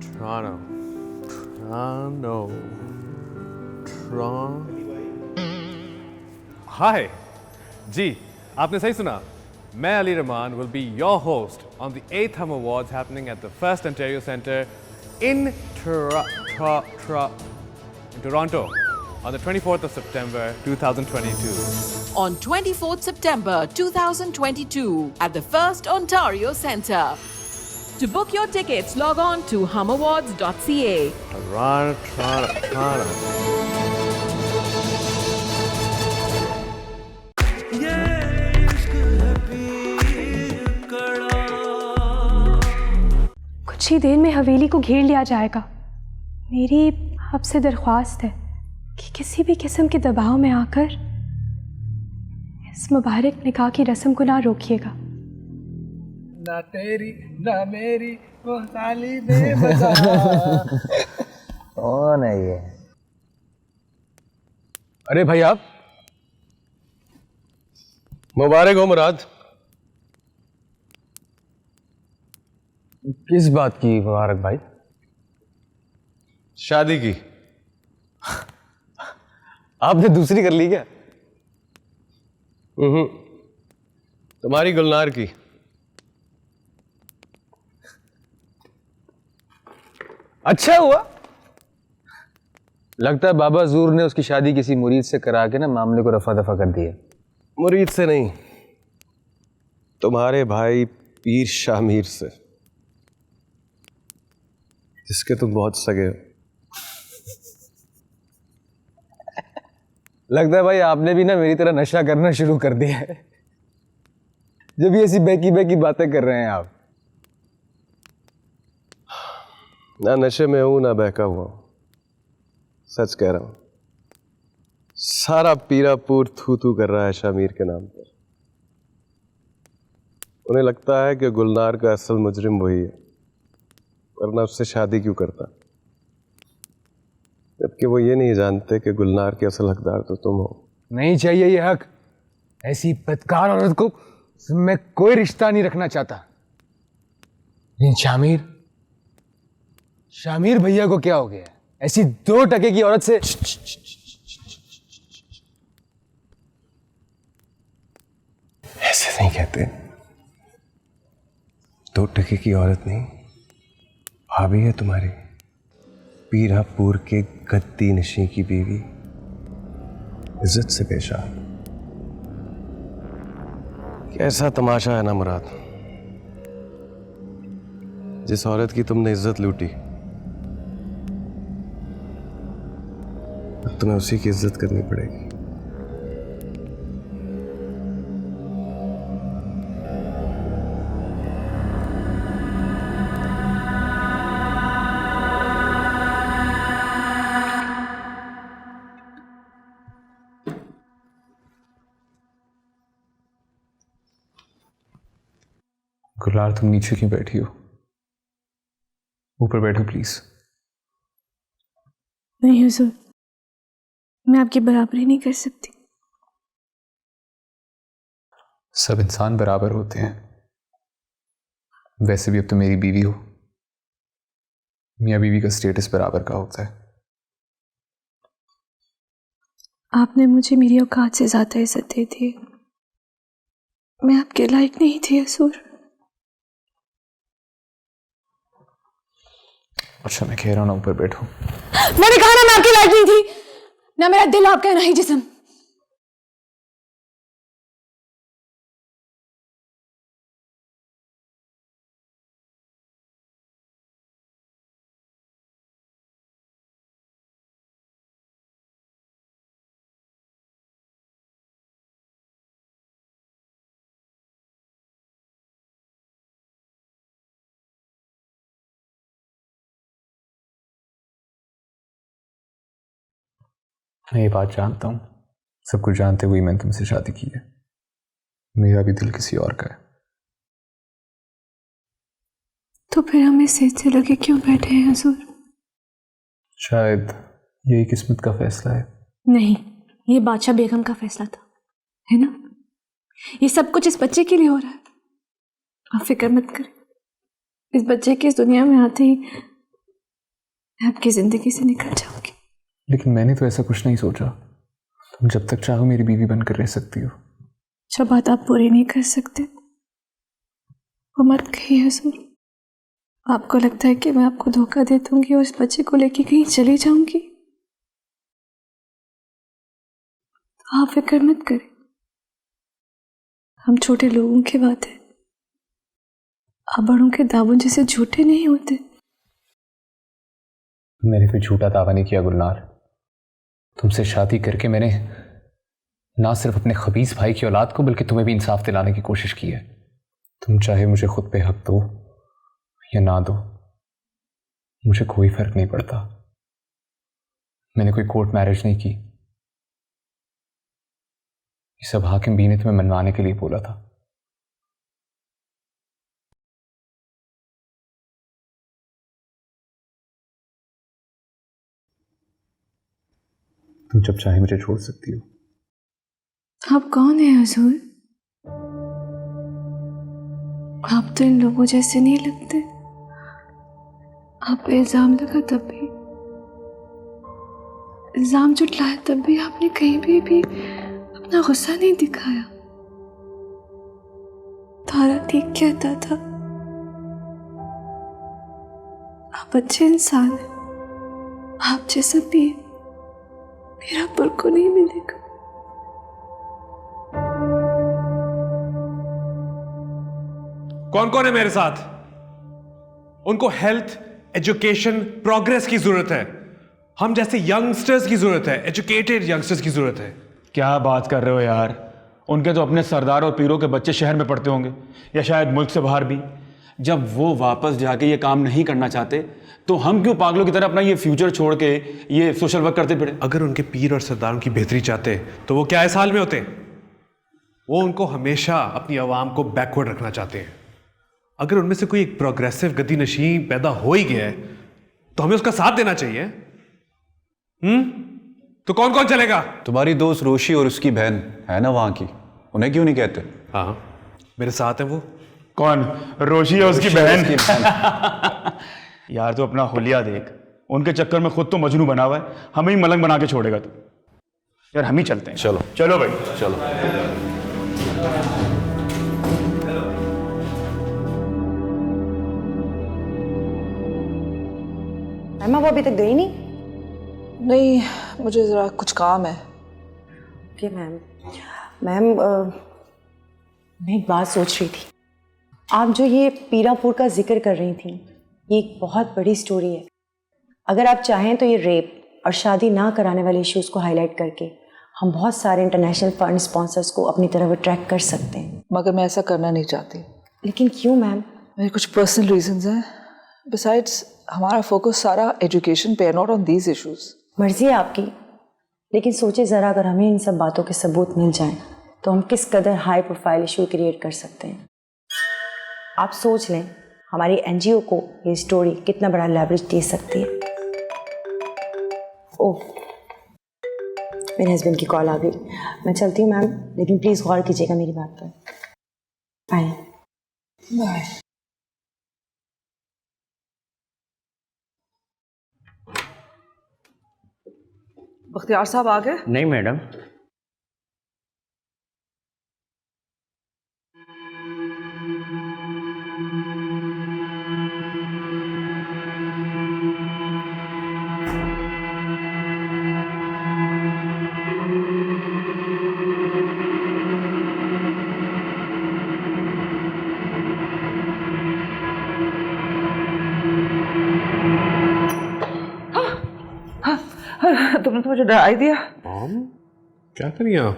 Toronto. Hi. जी, आपने सही सुना. मैं Ali Rahman will be your host on the 8th Hum Awards happening at the First Ontario Centre in Toronto on the 24th of September 2022. On 24th September 2022 at the First Ontario Centre. To book your tickets, log on to humawards.ca. Toronto. कुछ ही देर में हवेली को घेर लिया जाएगा। मेरी आपसे दरख्वास्त है कि किसी भी किस्म के दबाव में आकर इस मुबारक निकाह की रस्म को ना रोकिएगा। ना तेरी ना मेरी वो साली बेवफा। कौन है ये? अरे भाई आप मुबारक हो मुराद। किस बात की मुबारक भाई? शादी की। आपने दूसरी कर ली क्या? तुम्हारी गुलनार की। अच्छा हुआ। लगता है बाबा जूर ने उसकी शादी किसी मुरीद से करा के ना मामले को रफा दफा कर दिया। मुरीद से नहीं, तुम्हारे भाई पीर शामीर से, जिसके तुम बहुत सगे हो। लगता है भाई आपने भी ना मेरी तरह नशा करना शुरू कर दिया है, जब ये ऐसी बेकी बेकी बातें कर रहे हैं आप। ना नशे में हूं ना बहका हुआ हूं, सच कह रहा हूं। सारा पीरापुर थू थू कर रहा है शामीर के नाम पर। उन्हें लगता है कि गुलनार का असल मुजरिम वही है, वरना उससे शादी क्यों करता, जबकि वो ये नहीं जानते कि गुलनार के असल हकदार तो तुम हो। नहीं चाहिए ये हक। ऐसी बदकार औरत को मैं कोई रिश्ता नहीं रखना चाहता। लेकिन शामीर भैया को क्या हो गया? ऐसी 2 टके की औरत से ऐसे नहीं कहते। 2 टके की औरत नहीं, भाभी है तुम्हारी, पीरापुर के गद्दी नशी की बीवी। इज्जत से पेश आ। कैसा तमाशा है ना मुराद, जिस औरत की तुमने इज्जत लूटी, अब तुम्हें उसी की इज्जत करनी पड़ेगी। गुलार तुम नीचे क्यों बैठी हो? ऊपर बैठो प्लीज। नहीं हुजूर, मैं आपकी बराबरी नहीं कर सकती। सब इंसान बराबर होते हैं। वैसे भी अब तो मेरी बीवी हो। मियाँ बीवी का स्टेटस बराबर का होता है। आपने मुझे मेरी औकात से ज्यादा इज्जत दे दी। मैं आपके लायक नहीं थी हुजूर। अच्छा मैं कह रहा हूँ ना, ऊपर बैठो। मैंने कहा ना मैं आपके लायक नहीं थी, ना मेरा दिल आपका, ना ही जिस्म। मैं ये बात जानता हूँ, सब कुछ जानते हुए मैंने तुमसे शादी की है। मेरा भी दिल किसी और का है। तो फिर हम इस सेज से लगे क्यों बैठे हैं हुजूर? शायद यही किस्मत का फैसला है। नहीं, ये बादशाह बेगम का फैसला था, है ना? ये सब कुछ इस बच्चे के लिए हो रहा है। आप फिक्र मत करें, इस बच्चे के इस दुनिया में आते ही मैं आपकी ज़िंदगी से निकल जाऊंगी। लेकिन मैंने तो ऐसा कुछ नहीं सोचा। तुम जब तक चाहो मेरी बीवी बनकर रह सकती हो। जो बात आप पूरी नहीं कर सकते वो मत कहिए हुजूर। आपको लगता है कि मैं आपको धोखा दे दूंगी और इस बच्चे को लेके कहीं चली जाऊंगी? तो आप फिक्र मत करें, हम छोटे लोगों की बात है, आप बड़ों के दावों जैसे झूठे नहीं होते। मैंने कोई झूठा दावा नहीं किया गुलनार। तुमसे शादी करके मैंने ना सिर्फ अपने खबीस भाई की औलाद को बल्कि तुम्हें भी इंसाफ दिलाने की कोशिश की है। तुम चाहे मुझे खुद पे हक दो या ना दो, मुझे कोई फर्क नहीं पड़ता। मैंने कोई कोर्ट मैरिज नहीं की। ये सब हाकिम बी ने तुम्हें मनवाने के लिए बोला था। तुम जब चाहे मुझे छोड़ सकती हो। आप कौन हैं हुजूर? आप तो इन लोगों जैसे नहीं लगते। आप पे इल्जाम लगा तब भी, इल्जाम जुटलाया तब भी आपने कहीं भी अपना गुस्सा नहीं दिखाया। तारा ठीक कहता था, आप अच्छे इंसान हैं। आप जैसा भी मेरा पुर को नहीं मिलेगा। कौन कौन है मेरे साथ? उनको हेल्थ, एजुकेशन, प्रोग्रेस की जरूरत है। हम जैसे यंगस्टर्स की जरूरत है, एजुकेटेड यंगस्टर्स की जरूरत है। क्या बात कर रहे हो यार? उनके तो अपने सरदार और पीरों के बच्चे शहर में पढ़ते होंगे या शायद मुल्क से बाहर भी। जब वो वापस जाके ये काम नहीं करना चाहते तो हम क्यों पागलों की तरह अपना ये फ्यूचर छोड़ के ये सोशल वर्क करते फिरे? अगर उनके पीर और सरदारों की बेहतरी चाहते तो वो क्या इस हाल में होते? वो उनको हमेशा अपनी आवाम को बैकवर्ड रखना चाहते हैं। अगर उनमें से कोई एक प्रोग्रेसिव गद्दी नशी पैदा हो ही गया है तो हमें उसका साथ देना चाहिए। तो कौन कौन चलेगा? तुम्हारी दोस्त रोशी और उसकी बहन है ना वहां की, उन्हें क्यों नहीं कहते? हाँ, मेरे साथ है वो। कौन? रोशी और उसकी बहन? यार तो अपना हुलिया देख, उनके चक्कर में खुद तो मजनू बना हुआ है, हमें ही मलंग बना के छोड़ेगा तू। यार हम ही चलते हैं। चलो चलो भाई चलो। मैम वो अभी तक गई नहीं? नहीं, मुझे ज़रा कुछ काम है। Okay ma'am. मैम मैं एक बात सोच रही थी। आप जो ये पीरापुर का जिक्र कर रही थी, ये एक बहुत बड़ी स्टोरी है। अगर आप चाहें तो ये रेप और शादी ना कराने वाले इश्यूज को हाईलाइट करके हम बहुत सारे इंटरनेशनल फंड स्पॉन्सर्स को अपनी तरफ अट्रैक्ट कर सकते हैं। मगर मैं ऐसा करना नहीं चाहती। लेकिन क्यों मैम? मेरे कुछ पर्सनल रीजंस हैं। बिसाइड्स हमारा फोकस सारा एजुकेशन पे है, नॉट ऑन दीज इश्यूज। मर्जी है आपकी, लेकिन सोचिए ज़रा, अगर हमें इन सब बातों के सबूत मिल जाएं तो हम किस कदर हाई प्रोफाइल इशू क्रिएट कर सकते हैं। आप सोच लें हमारी एनजीओ को ये स्टोरी कितना बड़ा लेवरेज दे सकती है। ओह, मेरे हस्बैंड की कॉल आ गई, मैं चलती हूँ मैम, लेकिन प्लीज़ गौर कीजिएगा मेरी बात पर। Bye bye. बख्तियार साहब आ गए? नहीं मैडम। तुमने तो मुझे डरा दिया। मॉम, क्या करिए आप?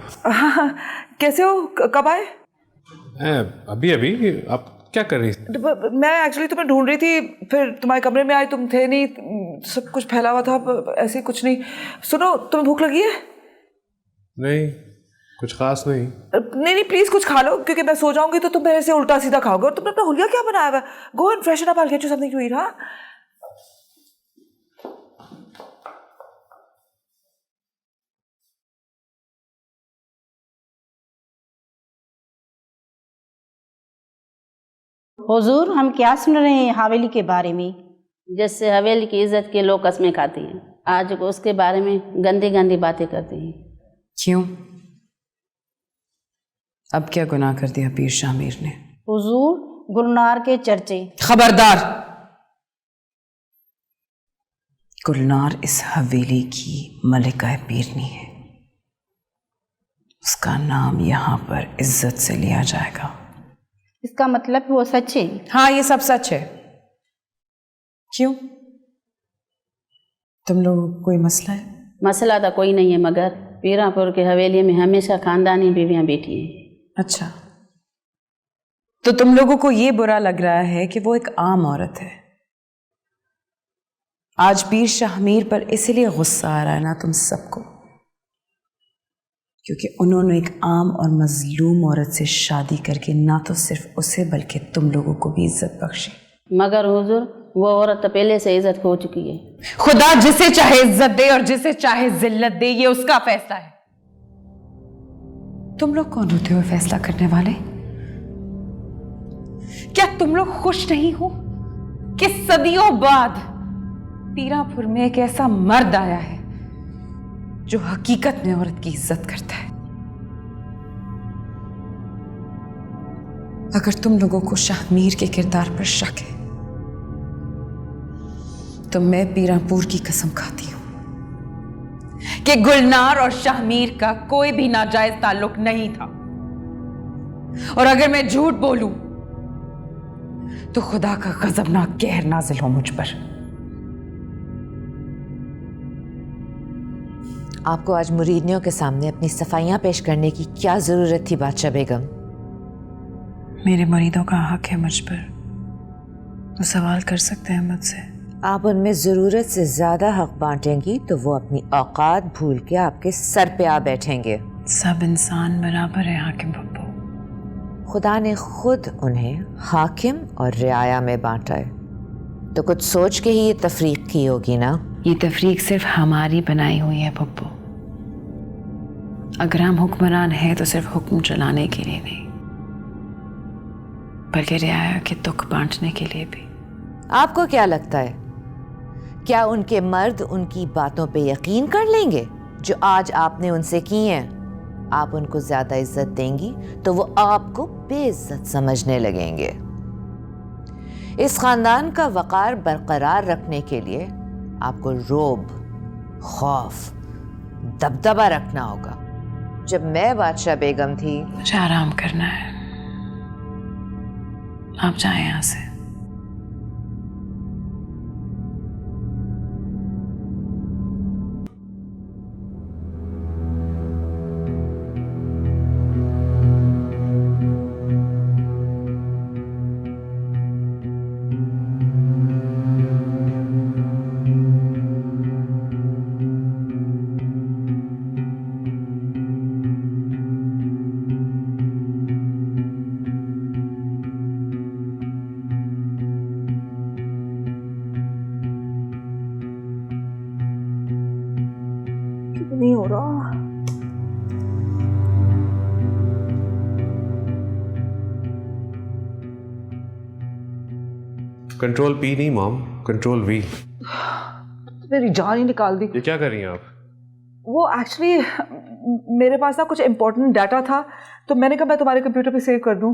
कैसे हो? कब आए? अभी आप क्या कर रही थी? मैं एक्चुअली तुम्हें ढूंढ रही थी, फिर तुम्हारे कमरे में आई, तुम थे नहीं, सब कुछ फैला हुआ था, ऐसे कुछ नहीं। सुनो, तुम्हें भूख लगी है? नहीं, कुछ खास नहीं। नहीं प्लीज कुछ खा लो, क्योंकि मैं सो जाऊंगी तो तुम मेरे से उल्टा सीधा खाओगे। और तुमने अपना हुलिया क्या बनाया हुआ है? Go and freshen up, I will get you something to eat. हाँ, हुजूर, हम क्या सुन रहे हैं हवेली के बारे में? जिससे हवेली की इज्जत के लोग कस्में खाती हैं, आज को उसके बारे में गंदी गंदी बातें करती हैं। क्यों? अब क्या गुनाह कर दिया पीर शामीर ने? हुजूर, गुलनार के चर्चे। खबरदार! गुलनार इस हवेली की मलिका पीरनी है। उसका नाम यहाँ पर इज्जत से लिया जाएगा। इसका मतलब वो सच है? हाँ, ये सब सच है। क्यों? तुम लोगों को कोई मसला है? मसला तो कोई नहीं है, मगर पीरापुर के हवेली में हमेशा खानदानी बीवियां बैठी हैं। अच्छा, तो तुम लोगों को ये बुरा लग रहा है कि वो एक आम औरत है। आज पीर शाहमीर पर इसलिए गुस्सा आ रहा है ना तुम सबको, क्योंकि उन्होंने एक आम और मजलूम औरत से शादी करके ना तो सिर्फ उसे बल्कि तुम लोगों को भी इज्जत बख्शी। मगर हुजूर, वो औरत तो पहले से इज्जत खो चुकी है। खुदा जिसे चाहे इज्जत दे और जिसे चाहे जिल्लत दे, ये उसका फैसला है। तुम लोग कौन होते हो फैसला करने वाले? क्या तुम लोग खुश नहीं हो कि सदियों बाद पीरापुर में एक ऐसा मर्द आया है जो हकीकत में औरत की इज्जत करता है? अगर तुम लोगों को शाहमीर के किरदार पर शक है तो मैं पीरापुर की कसम खाती हूं कि गुलनार और शाहमीर का कोई भी नाजायज ताल्लुक नहीं था। और अगर मैं झूठ बोलूं तो खुदा का गजबनाक कहर नाजिल हो मुझ पर। आपको आज मुरीदियों के सामने अपनी सफाइयां पेश करने की क्या जरूरत थी बादशाह बेगम? मेरे मुरीदों का हक है मुझ पर, तो सवाल कर सकते हैं मुझसे। आप उनमें जरूरत से ज्यादा हक बांटेंगी तो वो अपनी औकात भूल के आपके सर पे आ बैठेंगे। सब इंसान बराबर है हाकिम बब्बू। खुदा ने खुद उन्हें हाकिम और रियाया में बांटा है, तो कुछ सोच के ही ये तफरीक की होगी ना? ये तफरीक सिर्फ हमारी बनाई हुई है बब्बू। अगर हम हुक्मरान हैं तो सिर्फ हुक्म चलाने के लिए नहीं, बल्कि रियाया के दुख बांटने के लिए भी। आपको क्या लगता है, क्या उनके मर्द उनकी बातों पे यकीन कर लेंगे जो आज आपने उनसे की हैं? आप उनको ज्यादा इज्जत देंगी तो वो आपको बेइज्जत समझने लगेंगे। इस खानदान का वकार बरकरार रखने के लिए आपको रोब, खौफ, दबदबा रखना होगा। जब मैं बादशाह बेगम थी, मुझे आराम करना है, आप जाएं यहां से। नहीं हो रहा। कंट्रोल पी नहीं मॉम, कंट्रोल वी। मेरी जान ही निकाल दी। ये क्या कर रही हैं आप? वो एक्चुअली मेरे पास ना कुछ इंपॉर्टेंट डाटा था, तो मैंने कहा मैं तुम्हारे कंप्यूटर पे सेव कर दूं।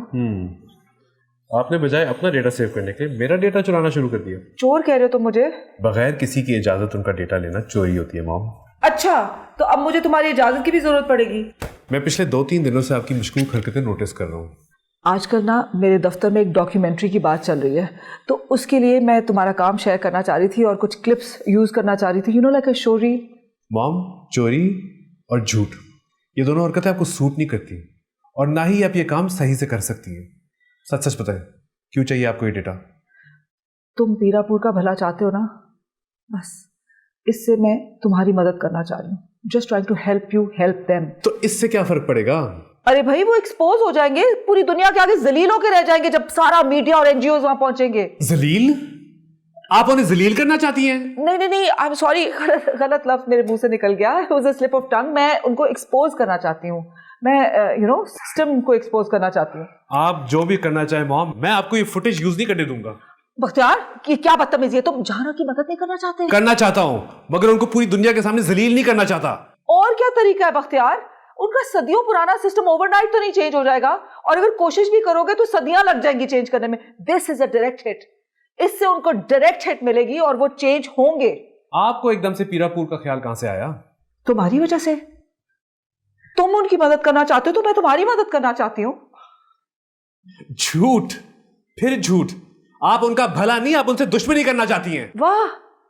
आपने बजाय अपना डेटा सेव करने के मेरा डेटा चुराना शुरू कर दिया। चोर कह रहे हो तुम मुझे? बगैर किसी की इजाजत उनका डेटा लेना चोरी होती है मॉम। अच्छा, तो अब मुझे तुम्हारी इजाजत की भी जरूरत पड़ेगी। मैं पिछले 2-3 दिनों से आपकी मशकूक हरकतें नोटिस कर रहा हूँ। आजकल ना मेरे दफ्तर में एक डॉक्यूमेंट्री की बात चल रही है, तो उसके लिए मैं तुम्हारा काम शेयर करना चाह रही थी और कुछ क्लिप्स यूज करना चाह रही थी। You know like a story. Mom, चोरी और झूठ ये दोनों हरकतें आपको सूट नहीं करती, और ना ही आप ये काम सही से कर सकती हैं। सच सच बताएं, क्यों चाहिए आपको ये डेटा? तुम पीरापुर का भला चाहते हो ना, बस इससे मैं तुम्हारी मदद करना चाह रही हूँ। Just trying to help you help them. तो इससे क्या फर्क पड़ेगा? अरे भाई, वो एक्सपोज हो जाएंगे, पूरी दुनिया के आगे जलील होके रह जाएंगे जब सारा मीडिया और एनजीओ वहां पहुंचेंगे। जलील? आप उन्हें जलील करना चाहती हैं? नहीं, आई एम सॉरी, गलत लफ्ज मेरे मुंह से निकल गया। It was a slip of tongue. मैं उनको एक्सपोज करना चाहती हूँ, मैं यू नो सिस्टम को एक्सपोज करना चाहती हूँ। आप जो भी करना चाहे मॉम, मैं आपको ये फुटेज यूज नहीं करने दूंगा। बख्तियार, ये क्या बदतमीजी है? तुम जहाना की मदद नहीं करना चाहते? करना चाहता हूं, मगर उनको पूरी दुनिया के सामने जलील नहीं करना चाहता। और क्या तरीका है बख्तियार? उनका सदियों पुराना सिस्टम ओवरनाइट तो नहीं चेंज हो जाएगा, और अगर कोशिश भी करोगे तो सदियां लग जाएंगी चेंज करने में। This is a direct hit. इससे उनको डायरेक्ट हिट मिलेगी और वो चेंज होंगे। आपको एकदम से पीरापुर का ख्याल कहां से आया? तुम्हारी वजह से। तुम उनकी मदद करना चाहते हो तो मैं तुम्हारी मदद करना चाहती हूँ। झूठ, फिर झूठ। आप उनका भला नहीं, आप उनसे दुश्मनी करना चाहती हैं। वाह,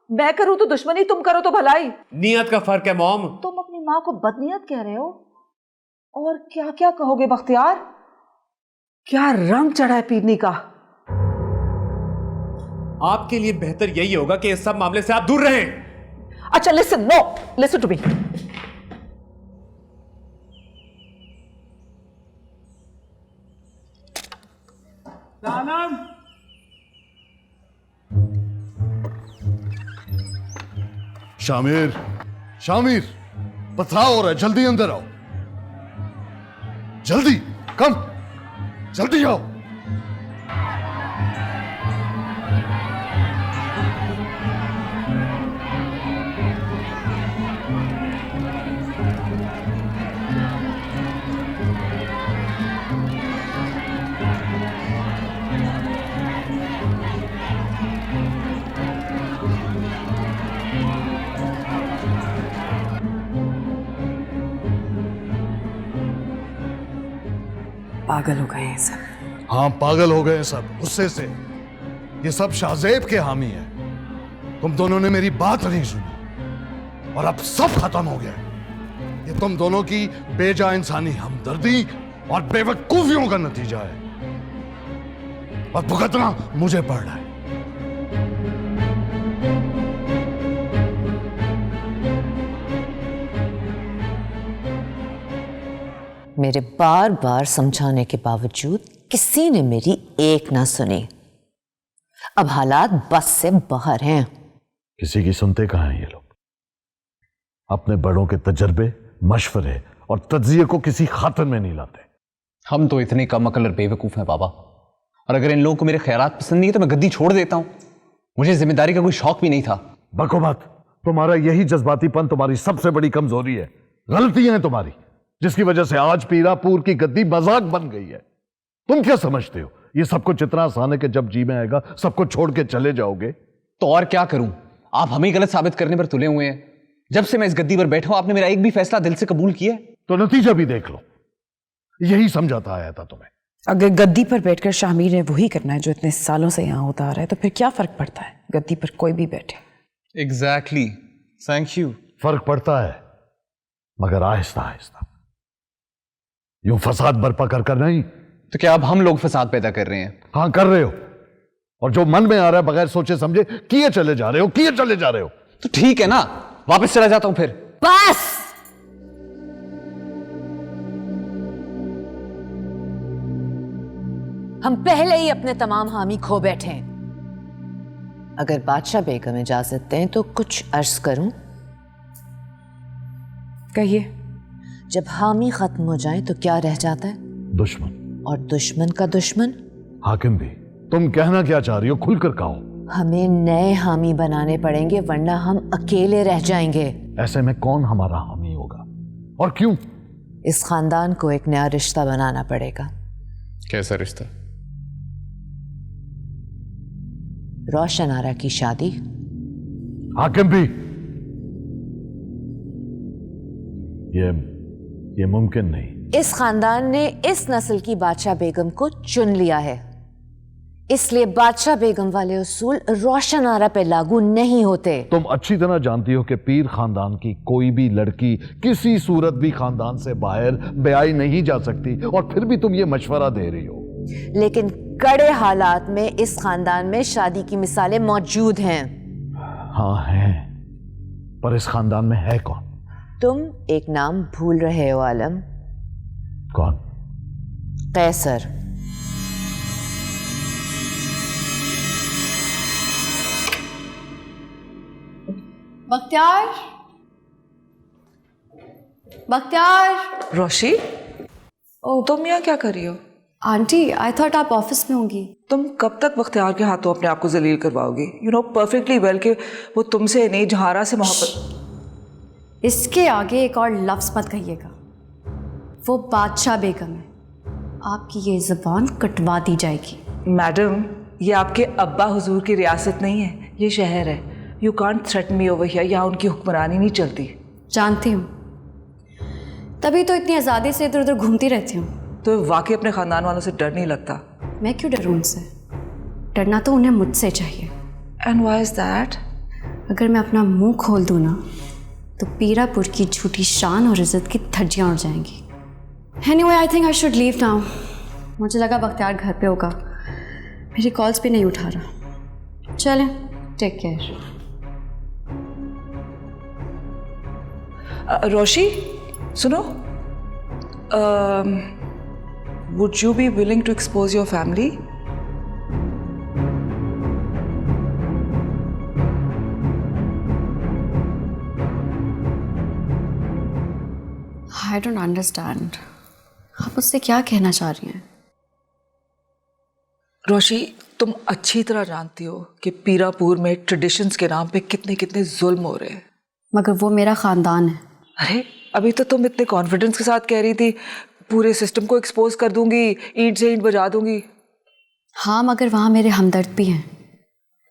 मैं करूं तो दुश्मनी, तुम करो तो भलाई। नियत का फर्क है मॉम। तुम अपनी माँ को बदनीयत कह रहे हो, और क्या क्या कहोगे बख्तियार? क्या रंग चढ़ा है पीरनी का। आपके लिए बेहतर यही होगा कि इस सब मामले से आप दूर रहें। अच्छा listen, no, listen to me. Sanam, Shamir, Shamir, पथराव हो रहा है, जल्दी अंदर आओ। जल्दी, कम, जल्दी आओ। पागल हो गए हैं सब। हाँ, पागल हो गए हैं सब, गुस्से से। ये सब शाहजेब के हामी है। तुम दोनों ने मेरी बात नहीं सुनी और अब सब खत्म हो गया। ये तुम दोनों की बेजा इंसानी हमदर्दी और बेवकूफियों का नतीजा है, और भुगतना मुझे पड़ रहा है। मेरे बार बार समझाने के बावजूद किसी ने मेरी एक ना सुनी। अब हालात बस से बाहर हैं। किसी की सुनते कहाँ हैं ये लोग? अपने बड़ों के तजर्बे, मशवरे और तज्जिए को किसी खातर में नहीं लाते। हम तो इतने कम अकल और बेवकूफ हैं बाबा, और अगर इन लोगों को मेरे ख्यालात पसंद नहीं है तो मैं गद्दी छोड़ देता हूं। मुझे जिम्मेदारी का कोई शौक भी नहीं था। बको मत, तुम्हारा यही जज्बातीपन तुम्हारी सबसे बड़ी कमजोरी है। गलतियां हैं तुम्हारी, जिसकी वजह से आज पीरापुर की गद्दी मजाक बन गई है। तुम क्या समझते हो ये सब कुछ इतना आसान है कि जब जी में आएगा सबको छोड़ के चले जाओगे? तो और क्या करूं? आप हमें गलत साबित करने पर तुले हुए हैं। जब से मैं इस गद्दी पर बैठा हूं आपने मेरा एक भी फैसला दिल से कबूल किया है? तो नतीजा भी देख लो। यही समझाता आया था तुम्हें। अगर गद्दी पर बैठकर शामिर ने वही करना है जो इतने सालों से यहाँ होता आ रहा है, तो फिर क्या फर्क पड़ता है गद्दी पर कोई भी बैठे। Exactly, thank you. फर्क पड़ता है, मगर आहिस्ता आहिस्ता, यूं फसाद बर्पा कर नहीं। तो क्या अब हम लोग फसाद पैदा कर रहे हैं? हाँ, कर रहे हो, और जो मन में आ रहा है बगैर सोचे समझे किए चले जा रहे हो। तो ठीक है ना, वापस चला जाता हूं फिर। बस, हम पहले ही अपने तमाम हामी खो बैठे हैं। अगर बादशाह बेगम इजाजत दें तो कुछ अर्ज करूं? कहिए। जब हामी खत्म हो जाए तो क्या रह जाता है? दुश्मन। और दुश्मन का दुश्मन? हाकिम भी। तुम कहना क्या चाह रही हो, खुलकर कहो। हमें नए हामी बनाने पड़ेंगे, वरना हम अकेले रह जाएंगे। ऐसे में कौन हमारा हामी होगा और क्यों? इस खानदान को एक नया रिश्ता बनाना पड़ेगा। कैसा रिश्ता? रोशन आरा की शादी। हाकिम भी, ये मुमकिन नहीं। इस खानदान ने इस नस्ल की बादशाह बेगम को चुन लिया है, इसलिए बादशाह बेगम वाले उसूल रोशन आरा पे लागू नहीं होते। तुम अच्छी तरह जानती हो कि पीर खानदान की कोई भी लड़की किसी सूरत भी खानदान से बाहर ब्याही नहीं जा सकती, और फिर भी तुम ये मशवरा दे रही हो। लेकिन कड़े हालात में इस खानदान में शादी की मिसालें मौजूद हैं। हाँ हैं, पर इस खानदान में है कौन? तुम एक नाम भूल रहे हो आलम। कौन? कैसर। बख्तियार। रोशी, तुम यहाँ क्या कर रही हो? आंटी आई थॉट आप ऑफिस में होंगी। तुम कब तक बख्तियार के हाथों अपने आप को जलील करवाओगी? यू नो परफेक्टली वेल कि वो तुमसे नहीं जहारा से मोहब्बत। इसके आगे एक और लफ्ज़ मत कहिएगा। वो बादशाह बेगम है, आपकी ये ज़बान कटवा दी जाएगी। मैडम, ये आपके अब्बा हुजूर की रियासत नहीं है, ये शहर है। You can't threaten me over here. यहाँ उनकी हुक्मरानी नहीं चलती। जानती हूँ, तभी तो इतनी आज़ादी से इधर उधर घूमती रहती हूँ। तो वाकई अपने ख़ानदान वालों से डर नहीं लगता? मैं क्यों डरूँ उनसे? डरना तो उन्हें मुझसे चाहिए। And why is that? अगर मैं अपना मुंह खोल दूँ ना तो पीरापुर की झूठी शान और इज्जत की धज्जियाँ उड़ जाएंगी। Anyway I think I should leave now. मुझे लगा बख्तियार घर पे होगा, मेरी कॉल्स भी नहीं उठा रहा। चलें, टेक केयर। रोशी सुनो, would you be willing to expose your family? I don't understand. आप मुझसे क्या कहना चाह रही हैं? रोशी, तुम अच्छी तरह जानती हो कि पीरापुर में ट्रेडिशंस के नाम पे कितने कितने जुल्म हो रहे हैं। मगर वो मेरा ख़ानदान है। अरे अभी तो तुम इतने कॉन्फिडेंस के साथ कह रही थी पूरे सिस्टम को एक्सपोज कर दूंगी, ईंट से ईंट बजा दूंगी। हाँ, मगर वहाँ मेरे हमदर्द भी हैं,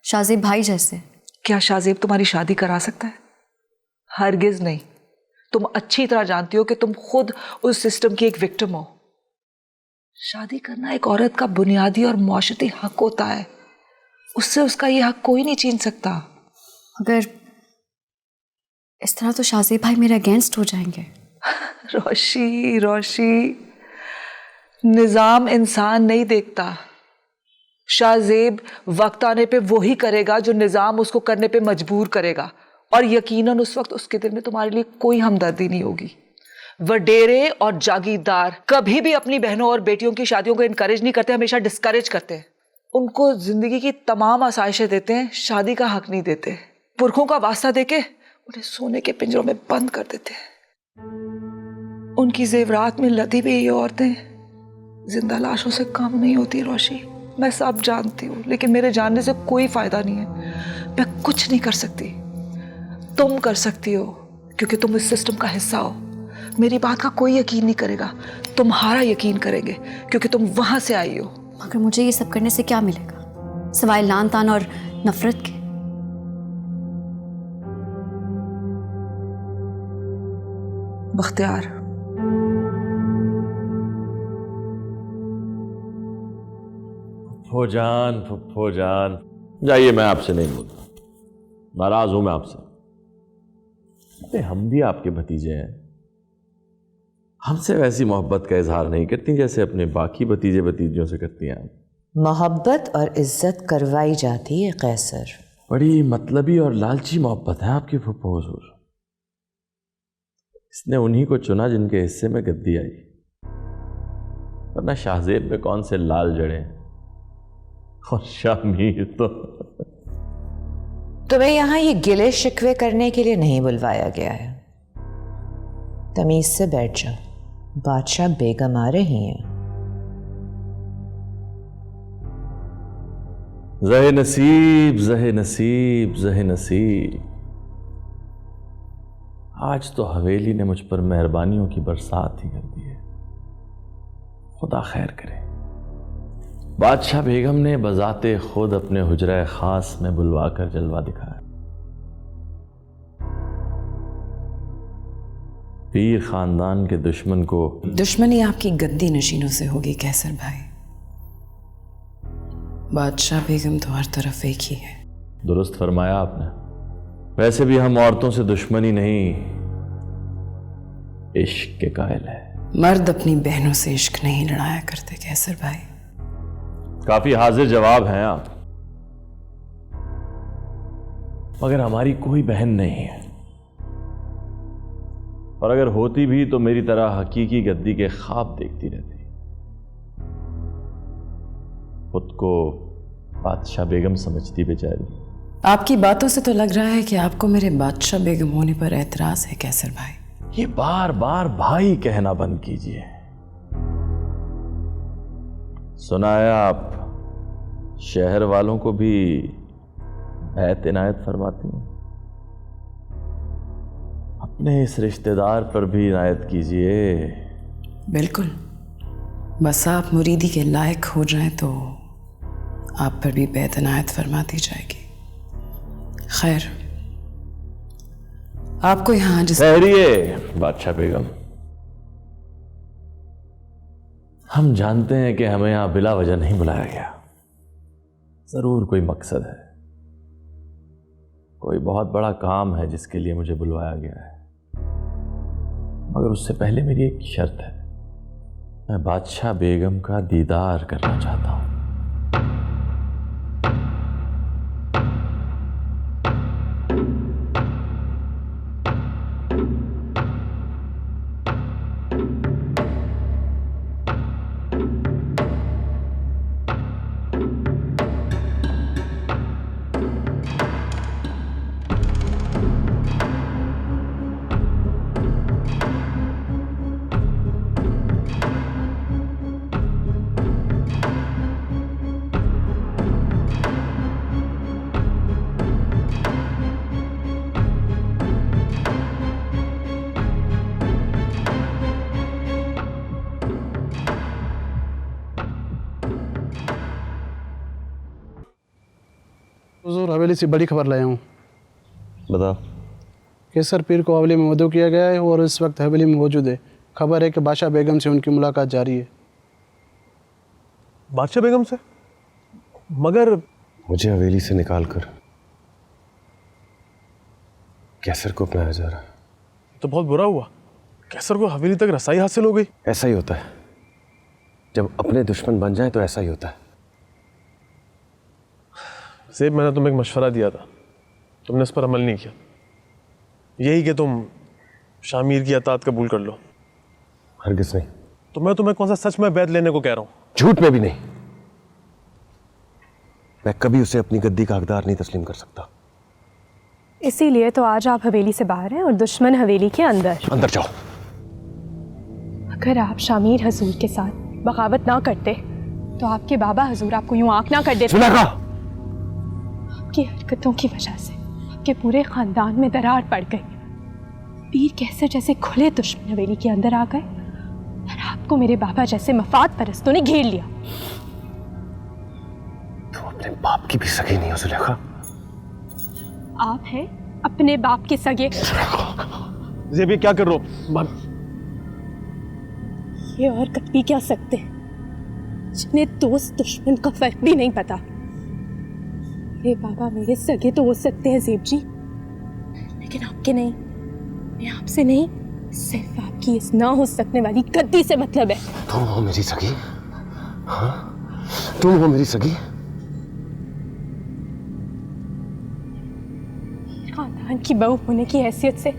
शाज़ेब भाई जैसे। क्या शाज़ेब तुम्हारी शादी करा सकता है? हरगिज नहीं। तुम अच्छी तरह जानती हो कि तुम खुद उस सिस्टम की एक विक्टिम हो। शादी करना एक औरत का बुनियादी और मौशती हक होता है, उससे उसका ये हक कोई नहीं छीन सकता। अगर इस तरह तो शाज़ेब भाई मेरे अगेंस्ट हो जाएंगे। रोशी रोशी, निजाम इंसान नहीं देखता। शाहजेब वक्त आने पे वही करेगा जो निजाम उसको करने पे मजबूर करेगा, और यकीनन उस वक्त उसके दिल में तुम्हारे लिए कोई हमदर्दी नहीं होगी। वडेरे और जागीरदार कभी भी अपनी बहनों और बेटियों की शादियों को इनकरेज नहीं करते, हमेशा डिस्करेज करते हैं। उनको जिंदगी की तमाम आसाइशें देते हैं, शादी का हक नहीं देते। पुरखों का वास्ता देके उन्हें सोने के पिंजरों में बंद कर देते हैं। उनकी जेवरात में लदी हुई ये औरतें जिंदा लाशों से कम नहीं होती। रोशी, मैं सब जानती हूँ, लेकिन मेरे जानने से कोई फायदा नहीं है। मैं कुछ नहीं कर सकती, तुम कर सकती हो, क्योंकि तुम इस सिस्टम का हिस्सा हो। मेरी बात का कोई यकीन नहीं करेगा, तुम्हारा यकीन करेंगे, क्योंकि तुम वहां से आई हो। मगर मुझे ये सब करने से क्या मिलेगा सिवाय लान तान और नफरत के? बख्तियार, फुफ्फो जान, जाइए, मैं आपसे नहीं बोलता, नाराज हूं मैं आपसे। अरे हम भी आपके भतीजे हैं, हमसे वैसी मोहब्बत का इजहार नहीं करती जैसे अपने बाकी भतीजे भतीजियों से करती हैं आप। मोहब्बत और इज्जत करवाई जाती है कैसर। बड़ी मतलबी और लालची मोहब्बत है आपकी फुफ्फो हुजूर। इसने उन्हीं को चुना जिनके हिस्से में गद्दी आई, वरना शाहजेब में कौन से लाल जड़े और शामीर तो। तुम्हें यहाँ ये गिले शिकवे करने के लिए नहीं बुलवाया गया है। तमीज से बैठ जाओ, बादशाह बेगम आ रही हैं। ज़हे नसीब, ज़हे नसीब, ज़हे नसीब। आज तो हवेली ने मुझ पर मेहरबानियों की बरसात ही कर दी है। खुदा खैर करे। बादशाह बेगम ने बजाते खुद अपने हुजरा खास में बुलवाकर जलवा दिखाया। पीर खानदान के दुश्मन को दुश्मनी आपकी गद्दी नशीनों से होगी कैसर भाई। बादशाह बेगम तो हर तरफ एक ही है। दुरुस्त फरमाया आपने। वैसे भी हम औरतों से दुश्मनी नहीं, इश्क के कायल है। मर्द अपनी बहनों से इश्क नहीं लड़ाया करते कैसर भाई। काफी हाजिर जवाब हैं आप, मगर हमारी कोई बहन नहीं है, और अगर होती भी तो मेरी तरह हकीकी गद्दी के ख्वाब देखती रहती। खुद को बादशाह बेगम समझती बेचारी। आपकी बातों से तो लग रहा है कि आपको मेरे बादशाह बेगम होने पर एतराज है कैसर भाई। ये बार बार भाई कहना बंद कीजिए। सुना है आप शहर वालों को भी बैत इनायत फरमाती हैं। अपने इस रिश्तेदार पर भी इनायत कीजिए। बिल्कुल, बस आप मुरीदी के लायक हो जाएं तो आप पर भी बैत इनायत फरमा दी जाएगी। खैर, आपको यहाँ ठहरिए बादशाह बेगम, हम जानते हैं कि हमें यहां बिला वजह नहीं बुलाया गया। जरूर कोई मकसद है, कोई बहुत बड़ा काम है जिसके लिए मुझे बुलवाया गया है। मगर उससे पहले मेरी एक शर्त है, मैं बादशाह बेगम का दीदार करना चाहता हूं। हुजूर, हवेली से बड़ी खबर लाया हूँ। बताओ। केसर पीर को हवेली में वदू किया गया है और इस वक्त हवेली में मौजूद है। खबर है कि बादशाह बेगम से उनकी मुलाकात जारी है। बादशाह बेगम से? मगर मुझे हवेली से निकाल कर कैसर को अपनाया जा रहा है। तो बहुत बुरा हुआ, कैसर को हवेली तक रसाई हासिल हो गई। ऐसा ही होता है, जब अपने दुश्मन बन जाए तो ऐसा ही होता है। सेब, मैंने तुम्हें एक मशवरा दिया था, तुमने इस पर अमल नहीं किया। यही कि तुम शामिर की अतात कबूल कर लो। हरगिज़ नहीं। तो मैं तुम्हें कौन सा सच में बैत लेने को कह रहा हूँ? झूठ में भी नहीं। मैं कभी उसे अपनी गद्दी का हकदार नहीं तस्लीम कर सकता। इसीलिए तो आज आप हवेली से बाहर हैं और दुश्मन हवेली के अंदर। अंदर जाओ। अगर आप शामिर हजूर के साथ बगावत ना करते तो आपके बाबा हजूर आपको यूं आंख ना कर देते। आपकी हरकतों की वजह से आपके पूरे खानदान में दरार पड़ गई। पीर कैसर जैसे खुले दुश्मन हवेली के अंदर आ गए और आपको मेरे बाबा जैसे मफाद परस्तों ने घेर लिया। तुम अपने बाप की भी सगी नहीं हो सुलेखा। आप हैं अपने बाप के सगे। जेब, ये क्या कर रहे हो? ये और कब भी क्या सकते हैं जिन्हें दोस्त दुश्मन का फर्क भी नहीं पता। मेरे बाबा मेरे सगे तो हो सकते हैं जेब जी, लेकिन आपके नहीं। मैं आपसे नहीं, सिर्फ आपकी इस ना हो सकने वाली गद्दी से मतलब है। तुम हो मेरी सगी? हाँ, तुम हो मेरी सगी? खानदान की बहू होने की हैसियत से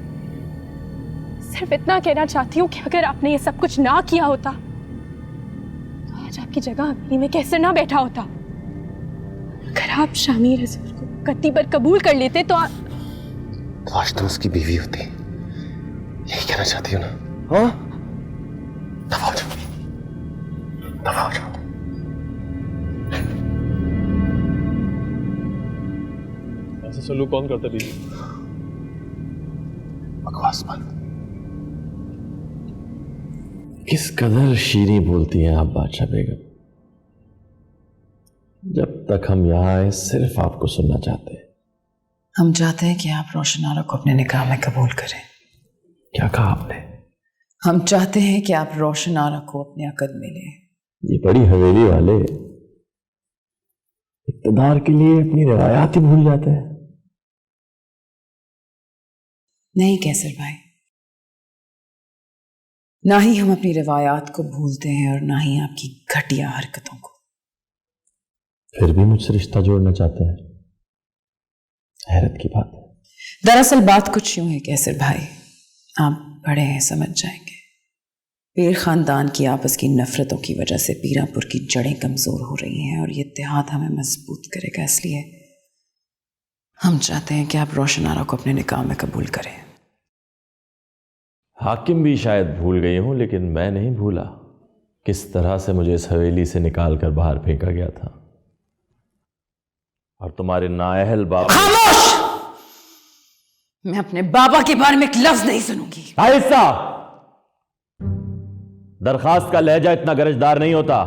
सिर्फ इतना कहना चाहती हूँ कि अगर आपने ये सब कुछ ना किया होता तो आज आपकी जगह हवेली में कैसर ना बैठा होता। अगर आप शामिर हजूर को गद्दी पर कबूल कर लेते तो आज तुम उसकी बीवी होती। यही कहना चाहती हो ना? हाँ? दफा हो जाओ, दफा हो जाओ। ऐसा सलूक कौन करता बीवी? बकवास बंद। किस कदर शीरी बोलती हैं आप बादशाह बेगम। जब तक हम यहाँ आए सिर्फ आपको सुनना चाहते हैं। हम चाहते हैं कि आप रोशन आरा को अपने निकाह में कबूल करें। क्या कहा आपने? हम चाहते हैं कि आप रोशन आरा को अपने अकद में लें। ये बड़ी हवेली वाले इक़्तिदार के लिए अपनी रिवायात ही भूल जाते हैं। नहीं कैसर भाई, ना ही हम अपनी रिवायात को भूलते हैं और ना ही आपकी घटिया हरकतों को। फिर भी मुझसे रिश्ता जोड़ना चाहते हैं, हैरत की बात है। दरअसल बात कुछ यूं है कैसर भाई, आप बड़े हैं, समझ जाएंगे। पीर खानदान की आपस की नफरतों की वजह से पीरापुर की जड़ें कमजोर हो रही हैं और ये इत्तेहाद हमें मजबूत करेगा। इसलिए हम चाहते हैं कि आप रोशन आरा को अपने निकाह में कबूल करें। हाकिम भी शायद भूल गई हूं, लेकिन मैं नहीं भूला। किस तरह से मुझे इस हवेली से निकाल कर बाहर फेंका गया था और तुम्हारे नाअहल बाप। खामोश! मैं अपने बाबा के बारे में एक लफ्ज नहीं सुनूंगी। आहिस्ता! दरखास्त का लहजा इतना गरजदार नहीं होता।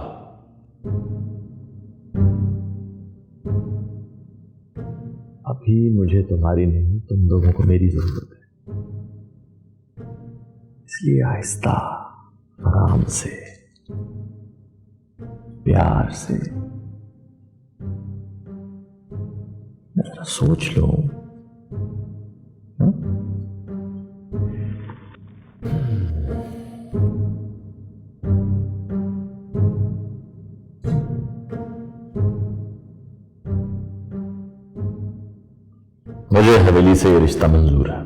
अभी मुझे तुम्हारी नहीं, तुम लोगों को मेरी जरूरत है, इसलिए आहिस्ता, आराम से, प्यार से, जरा सोच लो। मुझे हवेली से ये रिश्ता मंजूर है।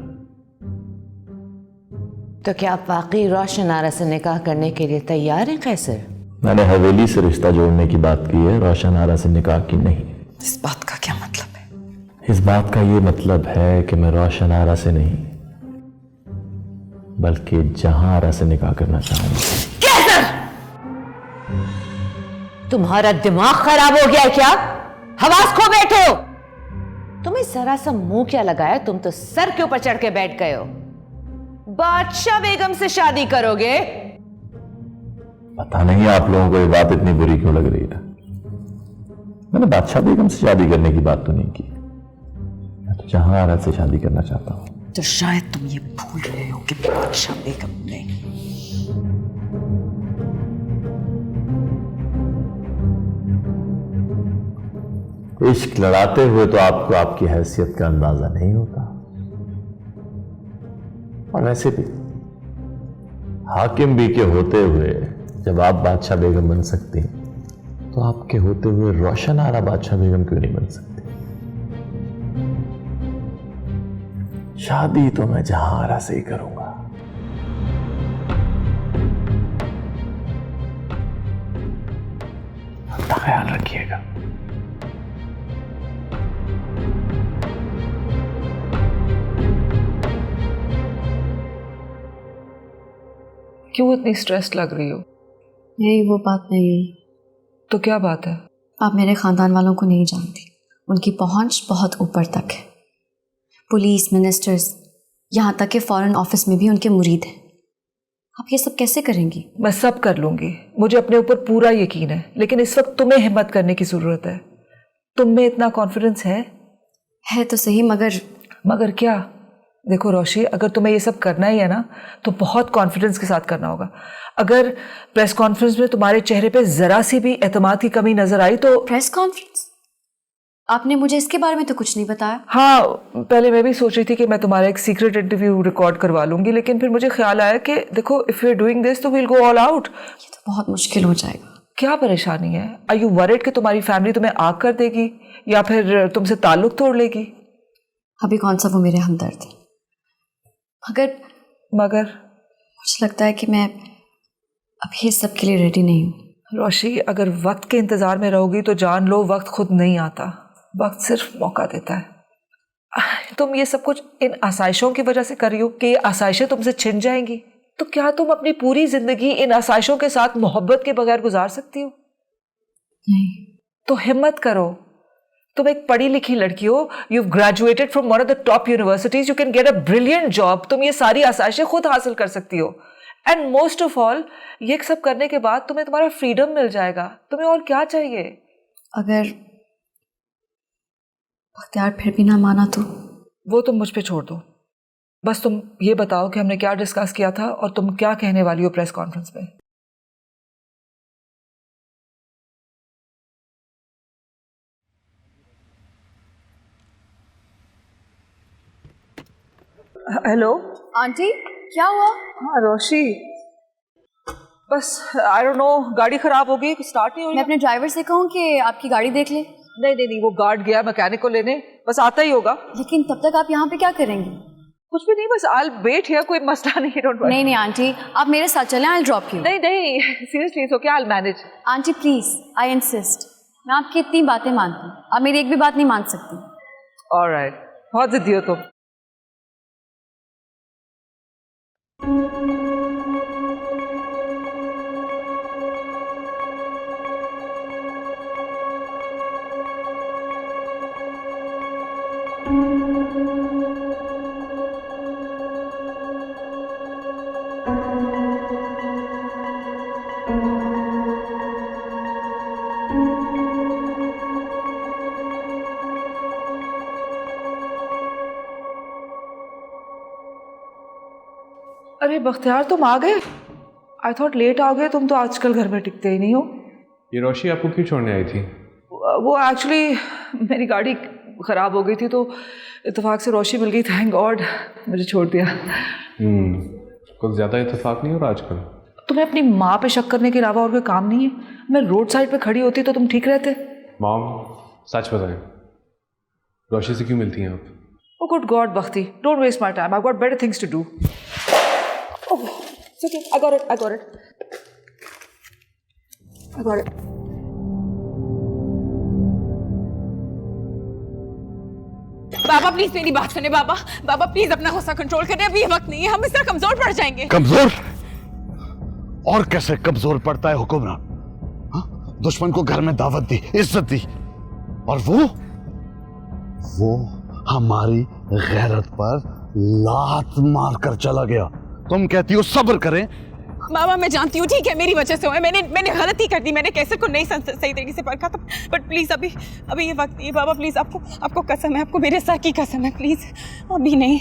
तो क्या आप वाकई रोशन आरा से निकाह करने के लिए तैयार हैं कैसर? मैंने हवेली से रिश्ता जोड़ने की बात की है, रोशन आरा से निकाह की नहीं। इस बात का क्या मतलब है? इस बात का ये मतलब है कि मैं रोशन आरा से नहीं बल्कि जहां आरा से निकाह करना चाहूंगा। कैसर! तुम्हारा दिमाग खराब हो गया है क्या? हवास खो बैठे हो? तुम्हें जरा सा मुंह क्या लगाया? तुम तो सर के ऊपर चढ़ के बैठ गए हो। बादशाह बेगम से शादी करोगे? पता नहीं आप लोगों को ये बात इतनी बुरी क्यों लग रही है। मैंने बादशाह बेगम से शादी करने की बात तो नहीं की, मैं तो जहां आरा से शादी करना चाहता हूं। तो शायद तुम ये भूल रहे हो कि बादशाह बेगम ने इश्क लड़ाते हुए तो आपको आपकी हैसियत का अंदाजा नहीं होता। और वैसे भी हाकिम भी के होते हुए जब आप बादशाह बेगम बन सकती हैं तो आपके होते हुए रोशन आरा बादशाह बेगम क्यों नहीं बन सकती? शादी तो मैं जहां आरा से ही करूंगा। अपना ख्याल रखिएगा। क्यों इतनी स्ट्रेस लग रही हो? नहीं, वो बात नहीं है। तो क्या बात है? आप मेरे ख़ानदान वालों को नहीं जानती। उनकी पहुंच बहुत ऊपर तक है। पुलिस, मिनिस्टर्स, यहाँ तक कि फॉरेन ऑफिस में भी उनके मुरीद हैं। आप ये सब कैसे करेंगी? मैं सब कर लूंगी, मुझे अपने ऊपर पूरा यकीन है, लेकिन इस वक्त तुम्हें हिम्मत करने की ज़रूरत है। तुम में इतना कॉन्फिडेंस है? है तो सही, मगर क्या? देखो रोशी, अगर तुम्हें ये सब करना ही है ना तो बहुत कॉन्फिडेंस के साथ करना होगा। अगर प्रेस कॉन्फ्रेंस में तुम्हारे चेहरे पे जरा सी भी एतमाद की कमी नजर आई तो। Press conference? आपने मुझे इसके बारे में तो कुछ नहीं बताया। हाँ, पहले मैं भी सोच रही थी कि मैं तुम्हारा एक सीक्रेट इंटरव्यू रिकॉर्ड करवा लूंगी, लेकिन फिर मुझे ख्याल आया कि देखो, if you are doing this तो वील गो ऑल आउट। ये तो बहुत मुश्किल हो जाएगा। क्या परेशानी है? आर यू वरीड कि तुम्हारी फैमिली तुम्हें आग कर देगी या फिर तुमसे ताल्लुक तोड़ लेगी? अभी कौन सा वो मेरे हमदर्द है, मगर मुझे लगता है कि मैं अभी इस सब के लिए रेडी नहीं हूँ। रोशी, अगर वक्त के इंतजार में रहोगी तो जान लो वक्त खुद नहीं आता, वक्त सिर्फ मौका देता है। तुम ये सब कुछ इन आसाइशों की वजह से कर रही हो कि ये आसाइशें तुमसे छिन जाएंगी। तो क्या तुम अपनी पूरी जिंदगी इन आसाइशों के साथ मोहब्बत के बगैर गुजार सकती हो? नहीं। तो हिम्मत करो, तुम एक पढ़ी लिखी लड़की हो, you graduated from one of the top universities, you can get a brilliant job. तुम ये सारी आसाइशें खुद हासिल कर सकती हो। एंड मोस्ट ऑफ ऑल, ये सब करने के बाद तुम्हें तुम्हारा फ्रीडम मिल जाएगा। तुम्हें और क्या चाहिए? अगर बख्तियार फिर भी ना माना तो? वो तुम मुझ पे छोड़ दो। बस तुम ये बताओ कि हमने क्या डिस्कस किया था और तुम क्या कहने वाली हो प्रेस कॉन्फ्रेंस में। हेलो आंटी, क्या हुआ? हाँ रोशी, बस आई डोंट नो, गाड़ी खराब हो गई, स्टार्ट नहीं हो रही। मैं अपने ड्राइवर से कहूँ कि आपकी गाड़ी देख ले। नहीं, वो गार्ड गया मैकेनिक को लेने, बस आता ही होगा। लेकिन तब तक आप यहाँ पे क्या करेंगी? कुछ भी नहीं, बस आई विल वेट हियर, कोई मसला नहीं, डोंट वरी। नहीं आंटी, आप मेरे साथ चलें, आई विल ड्रॉप यू। नहीं seriously, it's okay, I will manage. Aunty please, I insist. मैं आपकी इतनी बातें मानती हूँ, आप मेरी एक भी बात नहीं मान सकती। ऑलराइट, बहुत जिद्दी हो तुम। अरे बख्तियार तुम आ गए? आई थॉट लेट आ गए, तुम तो आजकल घर में टिकते ही नहीं हो। ये रोशी आपको क्यों छोड़ने आई थी? वो एक्चुअली मेरी गाड़ी ख़राब हो गई थी तो इत्तेफाक से रोशी मिल गई, थैंक गॉड, मुझे छोड़ दिया। कुछ ज़्यादा इत्तेफाक नहीं हो रहा आजकल? तुम्हें अपनी माँ पे शक करने के अलावा और कोई काम नहीं है? मैं रोड साइड पे खड़ी होती तो तुम ठीक रहते। मॉम सच बताएं, रोशी से क्यों मिलती हैं आप? Oh good God, Bhakti, don't waste my time. I've got better things to do. Oh, it's okay. I got it. Baba please मेरी बात सुने। बाबा प्लीज अपना गुस्सा कंट्रोल करें, अभी ये वक्त नहीं है, हम इस तरह कमजोर पड़ जाएंगे। कमजोर? और कैसे कमजोर पड़ता है हुक्मरान? दुश्मन को घर में दावत दी, इज्जत दी, और वो हमारी गैरत पर लात मार कर चला गया। तुम कहती हो सब्र करें? बाबा मैं जानती हूँ, ठीक है मेरी वजह से हुआ, मैंने गलती कर दी, मैंने कैसर को नहीं सही तरीके से परखा था, बट प्लीज अभी ये वक्त नहीं है बाबा, प्लीज आपको कसम है, आपको मेरे सर की कसम है, प्लीज अभी नहीं।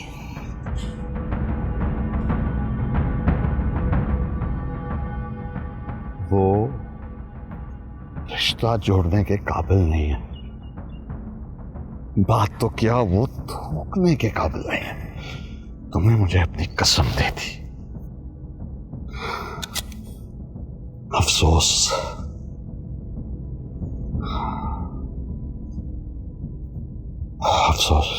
वो रिश्ता जोड़ने के काबिल नहीं है। बात तो क्या, वो थूकने के काबिल नहीं है। तुमने मुझे अपनी कसम दे दी। अफसोस, अफसोस।